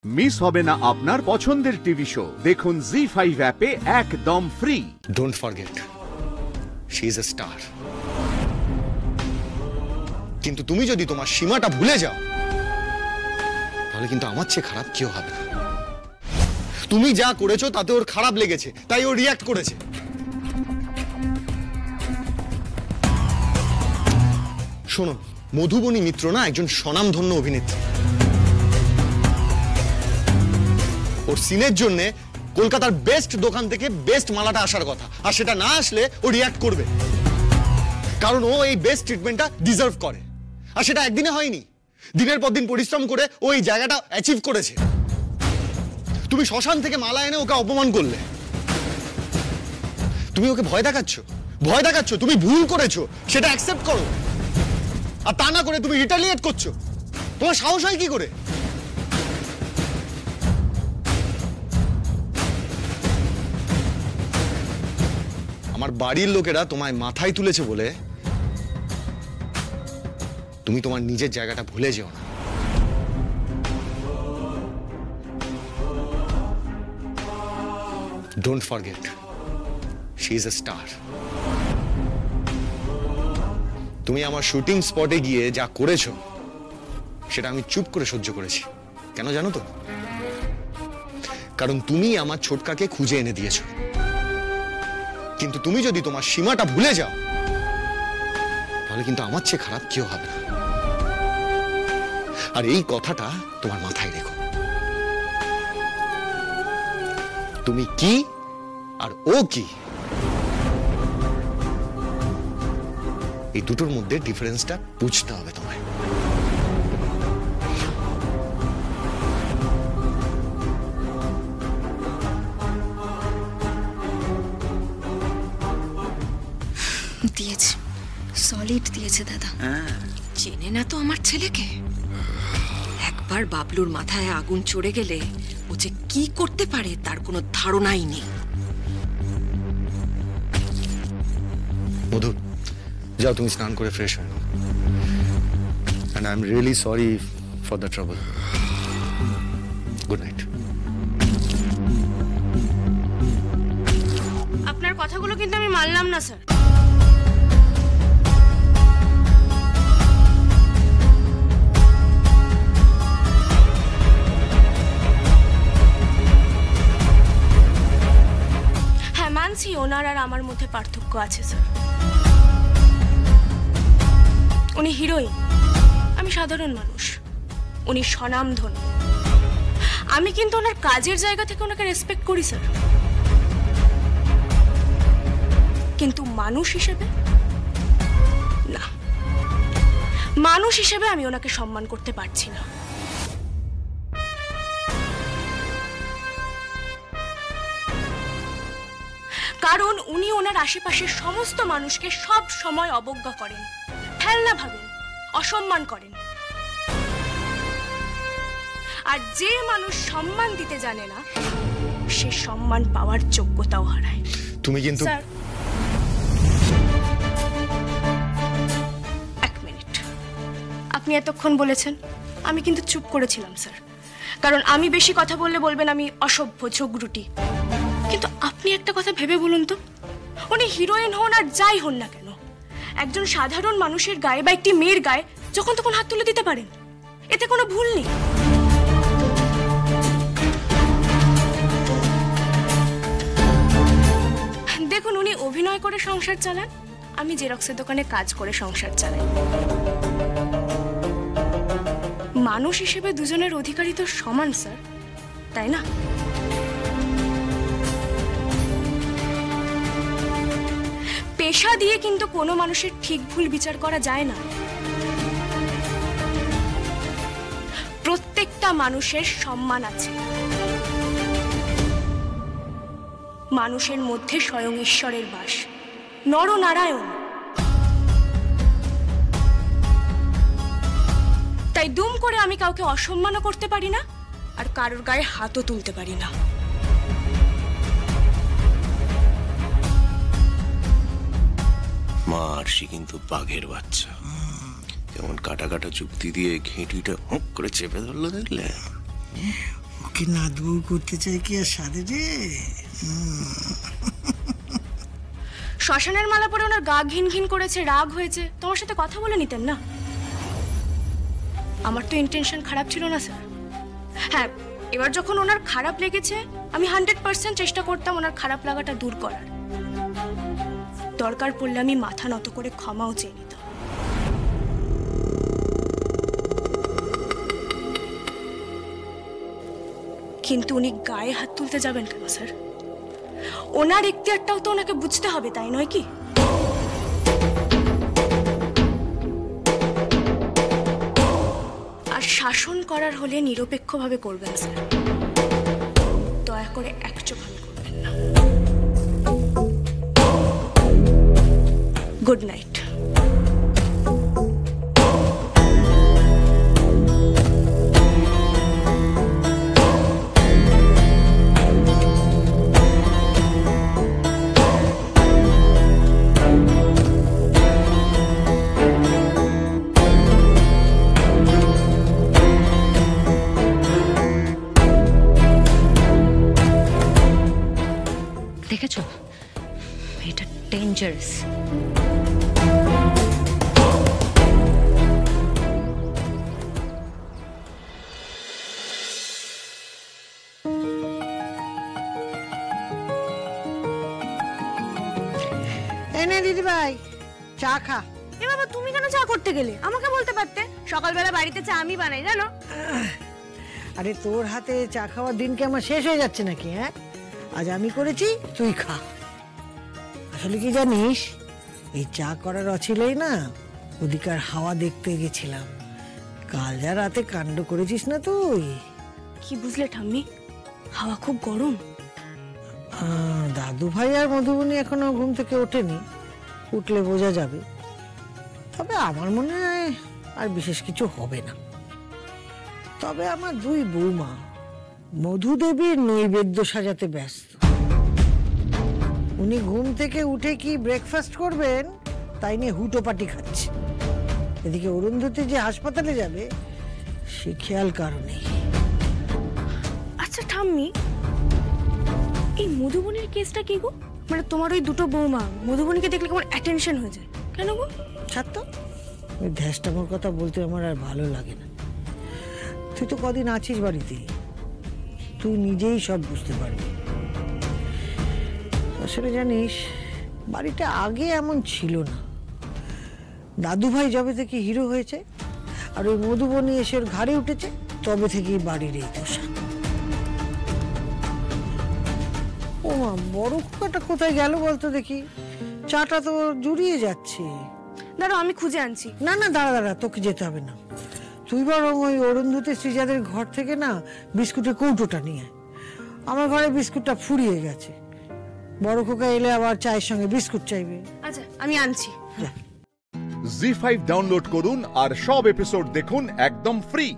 Miss হবে না আপনার পছন্দের টিভি শো। দেখুন জি5 অ্যাপে একদম free. Don't forget, she is a star. কিন্তু তুমি যদি তোমার সীমাটা ভুলে যাও তাহলে কিন্তু আমার চেয়ে খারাপ কেউ হবে না। তুমি যা করেছো তাতে ওর খারাপ লেগেছে, তাই ও রিঅ্যাক্ট করেছে। শোনো, মধুবনী মিত্র না একজন স্বনামধন্য অভিনেত্রী। ওর সিনের জন্য কলকাতার বেস্ট দোকান থেকে বেস্ট মালাটা আসার কথা, আর সেটা না আসলে ও রিঅ্যাক্ট করবে, কারণ ও এই বেস্ট ট্রিটমেন্টটা ডিজার্ভ করে। আর সেটা একদিনে হয়নি, দিনের পর দিন পরিশ্রম করে ও এই জায়গাটা অ্যাচিভ করেছে। তুমি শ্মশান থেকে মালা এনে ওকে অপমান করলে, তুমি ওকে ভয় দেখাচ্ছ, তুমি ভুল করেছো সেটা অ্যাকসেপ্ট করো, আর তা না করে তুমি রিটালিয়েট করছো। তোমার সাহস হয় কি করে? আমার বাড়ির লোকেরা তোমায় মাথায় তুলেছে বলে তুমি তোমার নিজের জায়গাটা ভুলে যেও না। Don't forget, she is a star. তুমি আমার শুটিং স্পটে গিয়ে যা করেছো সেটা আমি চুপ করে সহ্য করেছি। কেন জানো তো? কারণ তুমি আমার ছোটকাকে খুঁজে এনে দিয়েছো। কিন্তু তুমি যদি তোমার সীমাটা ভুলে যাও তাহলে কিন্তু আমার চেয়ে খারাপ কেউ হবে না। আর এই কথাটা তোমার মাথায় রেখো। তুমি কি আর ও কি, এই দুটোর মধ্যে ডিফারেন্সটা বুঝতে হবে তোমায়। দিয়েছে, সলিড দিয়েছে দাদা। চেনে না তো আমার ছেলেকে। একবার বাবলুর মাথায় আগুন চড়ে গেলে ও যে কি করতে পারে তার কোনো ধারণাই নেই। মধু, যাও তুমি স্নান করে ফ্রেশ হয়ে নাও। And I'm really sorry for the trouble. Good night. আপনার কথাগুলো কিন্তু আমি মানলাম না স্যার। হ্যাঁ মানছি, ওনার আর আমার মধ্যে পার্থক্য আছে স্যার। উনি হিরোইন, আমি সাধারণ মানুষ। উনি স্বনামধন্য। আমি কিন্তু ওনার কাজের জায়গা থেকে ওনাকে রেসপেক্ট করি স্যার, কিন্তু মানুষ হিসেবে না। মানুষ হিসেবে আমি ওনাকে সম্মান করতে পারছি না। কারণ উনি ওনার আশেপাশের সমস্ত মানুষকে সব সময় অবজ্ঞা করেন, ফেলনা ভাবেন, অসম্মান করেন। আর যে মানুষ সম্মান দিতে জানে না সে সম্মান পাওয়ার যোগ্যতাও হারায়। তুমি কিন্তু স্যার এক মিনিট, আপনি এতক্ষণ বলেছেন, আমি কিন্তু চুপ করেছিলাম স্যার, কারণ আমি বেশি কথা বললে বলবেন আমি অসভ্য, ঝগড়ুটি। কিন্তু আপনি একটা কথা ভেবে বলুন তো, উনি হিরোইন হন আর যাই হন না কেন, একজন সাধারণ মানুষের গায়ে বা একটি মেয়ের গায়ে যখন তখন হাত তুলে দিতে পারেন, এতে কোনো ভুল নেই। দেখুন, উনি অভিনয় করে সংসার চালান, আমি জেরক্সের দোকানে কাজ করে সংসার চালাই। মানুষ হিসেবে দুজনের অধিকারই তো সমান স্যার, তাই না? পেশা দিয়ে কিন্তু কোনো মানুষের ঠিক ভুল বিচার করা যায় না। প্রত্যেকটা মানুষের সম্মান আছে। মানুষের মধ্যে স্বয়ং ঈশ্বরের বাস, নরনারায়ণ। তাই দুম করে আমি কাউকে অসম্মানও করতে পারি না, আর কারোর গায়ে হাতও তুলতে পারি না। মা আরশি কিন্তু বাঘের বাচ্চা, কেমন কাটা কাটা চুক্তি দিয়ে ঘেঁটিটা হুঁক করে চেপে ধরলো, দেখলে? ওকে নাতবউ করতে চাই কি আর সাধে রে। শ্মশানের মালা পরে ওনার গা ঘিন ঘিন করেছে, রাগ হয়েছে, তোমার সাথে কথা বলে নিতেন না? আমার তো ইন্টেনশন খারাপ ছিল না স্যার। হ্যাঁ, এবার যখন ওনার খারাপ লেগেছে আমি 100% চেষ্টা করতাম ওনার খারাপ লাগাটা দূর করার। দরকার পড়লে আমি মাথা নত করে ক্ষমাও চেয়ে নিতাম। কিন্তু উনি গায়ে হাত তুলতে যাবেন কেন স্যার? ওনার এখতিয়ারটাও তো ওনাকে বুঝতে হবে, তাই নয় কি? আর শাসন করার হলে নিরপেক্ষভাবে করবেন স্যার, দয়া করে একচোখভাবে করবেন না। Good night. দেখেছো, এটা ডেঞ্জারাস। এনে দিদি ভাই চা খা। এ বাবা, তুমি কেন চা করতে গেলে? আমাকে বলতে পারতে, সকালবেলা বাড়িতে চা আমি বানাই, জানো? আরে তোর হাতে চা খাওয়ার দিন কি আমার শেষ হয়ে যাচ্ছে নাকি? হ্যাঁ, আজ আমি করেছি, তুই খা। আসলে কি জানিস, এই চা করার অছিলেই না ওদিকার হাওয়া দেখতে গেছিলাম। কাল যা রাতে কাণ্ড করেছিস না তুই। কি বুঝলে ঠাম্মি? হাওয়া খুব গরম। দাদু ভাই আর মধুবনী এখনো ঘুম থেকে ওঠেনি, উঠলে বোঝা যাবে। তবে আমার মনে হয় আর বিশেষ কিছু হবে না। তবে আমার দুই বৌমা মধুদেবীর নৈবেদ্য সাজাতে ব্যস্ত। উনি ঘুম থেকে উঠে কি ব্রেকফাস্ট করবেন তাই নিয়ে হুটোপাটি খাচ্ছে। এদিকে অরুন্ধতী যে হাসপাতালে যাবে সে খেয়াল কারো নেই। আচ্ছা ঠাম্মি, এই মধুবনীর কেসটা কি গো? মানে তোমার ওই দুটো বৌমা মধুবনীকে দেখলে কেমন অ্যাটেনশন হয়ে যায় কেন গো? ছাড় তো, ওই ধ্যাসটামোর কথা বলতে আমার আর ভালো লাগে না। তুই তো কদিন আছিস বাড়িতে, তুই নিজেই সব বুঝতে পারবি। আসলে জানিস, বাড়িটা আগে এমন ছিল না। দাদু ভাই যবে থেকে হিরো হয়েছে আর ওই মধুবনী এসে ওর ঘাড়ে উঠেছে, তবে থেকেই বাড়ির এই দশা। ও মা, বড় খোকাটা কোথায় গেল বলতো দেখি? চাটা তো জুড়িয়ে যাচ্ছে। দাঁড়াও, আমি খুঁজে আনছি। না না, দাঁড়া দাঁড়া, তোকে যেতে হবে না। তুই বরং ওই অরুন্ধতী শ্রীজাদের ঘর থেকে না বিস্কুটের কৌটোটা নিয়ে আয়। আমার ঘরে বিস্কুটটা ফুরিয়ে গেছে। বড় খোকা এলে আবার চায়ের সঙ্গে বিস্কুট চাইবে। আচ্ছা, আমি আনছি। জি5 ডাউনলোড করুন আর সব এপিসোড দেখুন একদম ফ্রি।